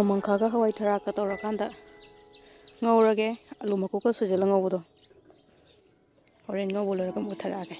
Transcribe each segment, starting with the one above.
ꯅꯣꯡꯃꯪꯈꯥꯒ ꯍꯋꯥꯏ ꯊꯔꯥꯛꯀ ꯇꯧꯔꯀꯥꯟꯗ ꯉꯧꯔꯒꯦ ꯑꯂꯨ ꯃꯀꯨꯞꯀ ꯁꯣꯏꯖꯜꯂ ꯉꯧꯕꯗꯣ ꯍꯣꯔꯦꯟ ꯉꯧꯕ ꯂꯣꯏꯔꯒ ꯃꯨꯊꯔꯛꯑꯒꯦ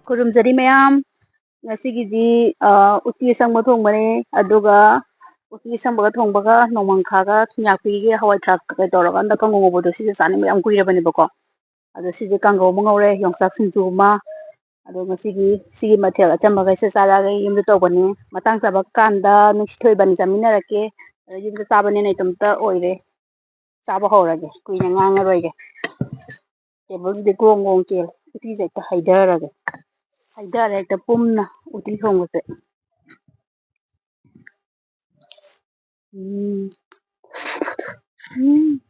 ꯈꯨꯔꯨꯝꯖꯔꯤ ꯃꯌꯥꯝ ꯉꯁꯤꯒꯤꯗꯤ ꯎꯇꯤ ꯑꯁꯪꯕ ꯊꯣꯡꯕꯅꯦ ꯑꯗꯨꯒ ꯎꯇꯤ ꯑꯁꯪꯕꯒ ꯊꯣꯡꯕꯒ ꯅꯣꯡꯃꯪꯈꯥꯒ ꯊꯨꯝꯌꯥꯛꯄꯤꯒꯤ ꯍꯋꯥꯏ ꯊꯔꯥꯛ ꯀꯩ ꯇꯧꯔꯀꯥꯟꯗ ꯀꯥꯡꯉꯧ ꯉꯧꯕꯗꯣ ꯁꯤꯁꯦ ꯆꯥꯅꯤꯡꯕ ꯌꯥꯝ ꯀꯨꯏꯔꯕꯅꯦꯕꯀꯣ ꯑꯗꯣ ꯁꯤꯁꯦ ꯀꯥꯡꯉꯧ ꯑꯃ ꯉꯧꯔꯦ ꯌꯣꯡꯆꯥꯛ ꯁꯤꯡꯖꯨ ꯑꯃ ꯑꯗꯣ ꯉꯁꯤꯒꯤ ꯃꯊꯦꯜ ꯑꯆꯝꯕꯈꯩꯁꯦ ꯆꯥꯔꯛꯑꯒ ꯌꯨꯝꯗ ꯇꯧꯕꯅꯤ ꯃꯇꯥꯡ ꯆꯥꯕ ꯀꯥꯟꯗ ꯅꯨꯡꯁꯤꯊꯣꯏꯕꯅꯤ ꯆꯥꯃꯤꯟꯅꯔꯛꯀꯦ ꯌꯨꯝꯗ ꯆꯥꯕꯅꯤꯅ ꯏꯇꯣꯝꯇ ꯑꯣꯏꯔꯦ ꯆꯥꯕ ꯍꯧꯔꯒꯦ ꯀꯨꯏꯅ ꯉꯥꯡꯉꯔꯣꯏꯒꯦ ꯇꯦꯕꯜꯁꯤꯗꯤ ꯒ꯭ꯔꯣꯡ ꯒ꯭ꯔꯣꯡ ꯆꯦꯜꯂꯦ ꯎꯇꯤꯁꯦ ꯍꯦꯛꯇ ꯍꯩꯊꯔꯒꯦ ꯍꯩꯊꯔꯦ ꯍꯦꯛꯇ ꯄꯨꯝꯅ ꯎꯇꯤ ꯊꯣꯡꯕꯁꯦ ꯎꯝ ꯎꯝ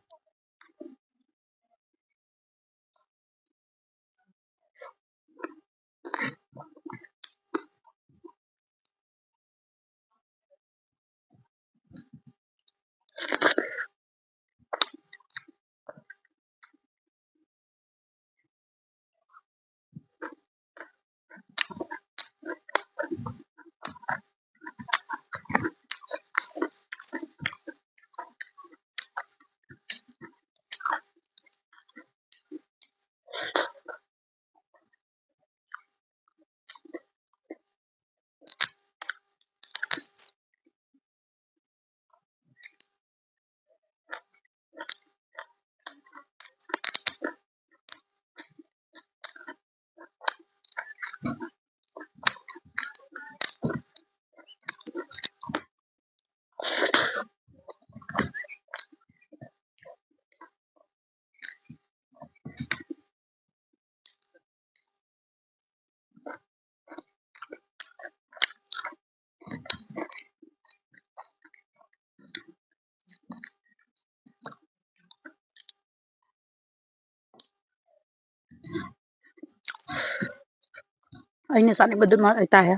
ꯑꯩꯅ ꯆꯥꯅꯤꯡꯕꯗꯨꯃ ꯍꯥꯏꯇꯥꯔꯦ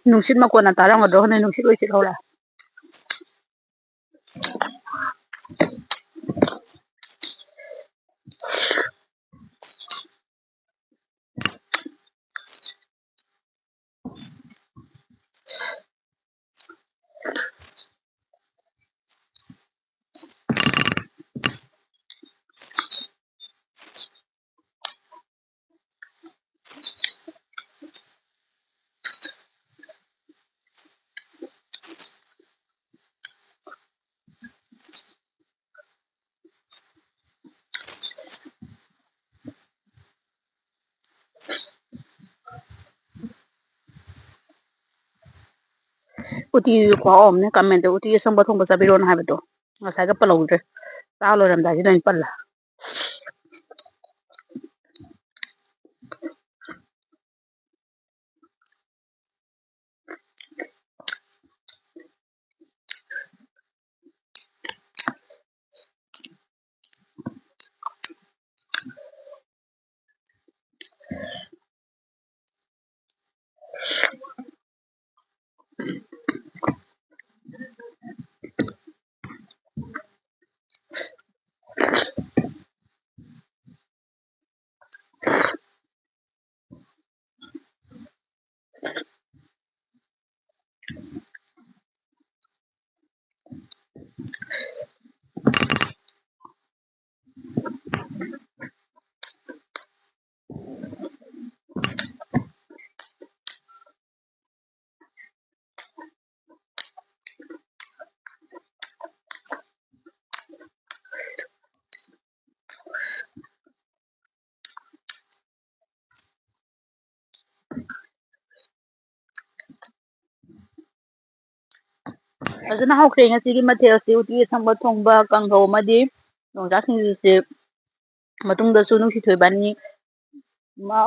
ꯅꯨꯡꯁꯤꯠ ꯃꯀꯣꯟꯅ ꯇꯥꯔꯝꯒꯗ꯭ꯔꯣ ꯈꯪꯗꯦ ꯅꯨꯡꯁꯤꯠ ꯑꯣꯏ ꯁꯤꯠꯍꯧꯔꯦ ꯎꯇꯤꯁꯨ ꯈꯨꯍꯥꯎ ꯑꯃꯅꯦ ꯀꯃꯦꯟꯇ ꯎꯇꯤ ꯑꯁꯪꯕ ꯊꯣꯡꯕ ꯆꯥꯕꯤꯔꯣꯅ ꯍꯥꯏꯕꯗꯣ ꯉꯁꯥꯏꯒ ꯄꯜꯍꯧꯗ꯭ꯔꯦ ꯆꯥ ꯂꯣꯏꯔꯝꯗꯥꯏꯁꯤꯗ ꯑꯣꯏꯅ ꯄꯜꯂꯦ ꯐꯖꯅ ꯍꯥꯎꯈ꯭ꯔꯦ ꯉꯁꯤꯒꯤ ꯃꯊꯦꯜꯁꯤ ꯎꯇꯤ ꯑꯁꯪꯕ ꯊꯣꯡꯕ ꯀꯥꯡꯍꯧ ꯑꯃꯗꯤ ꯌꯣꯡꯆꯥꯛ ꯁꯤꯡꯖꯨꯁꯤ ꯃꯇꯨꯡꯗꯁꯨ ꯅꯨꯡꯁꯤꯊꯣꯏꯕꯥꯅꯤ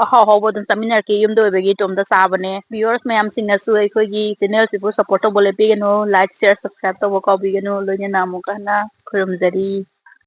ꯑꯍꯥꯎ ꯑꯍꯥꯎꯕ ꯑꯗꯨꯝ ꯆꯥꯃꯤꯟꯅꯔꯛꯀꯦ ꯌꯨꯝꯗ ꯑꯣꯏꯕꯒꯤ ꯏꯇꯣꯝꯇ ꯆꯥꯕꯅꯦ ꯚꯤꯌꯨꯋꯔꯁ ꯃꯌꯥꯝꯁꯤꯡꯅꯁꯨ ꯑꯩꯈꯣꯏꯒꯤ ꯆꯦꯅꯦꯜꯁꯤꯕꯨ ꯁꯞꯄꯣꯔꯠ ꯇꯧꯕ ꯂꯦꯞꯄꯤꯒꯅꯨ ꯂꯥꯏꯛ ꯁꯤꯌꯔ ꯁꯕꯁꯀ꯭ꯔꯥꯏꯕ ꯇꯧꯕ ꯀꯥꯎꯕꯤꯒꯅꯨ ꯂꯣꯏꯅꯅ ꯑꯃꯨꯛꯀ ꯍꯟꯅ ꯈꯨꯔꯨꯝꯖꯔꯤ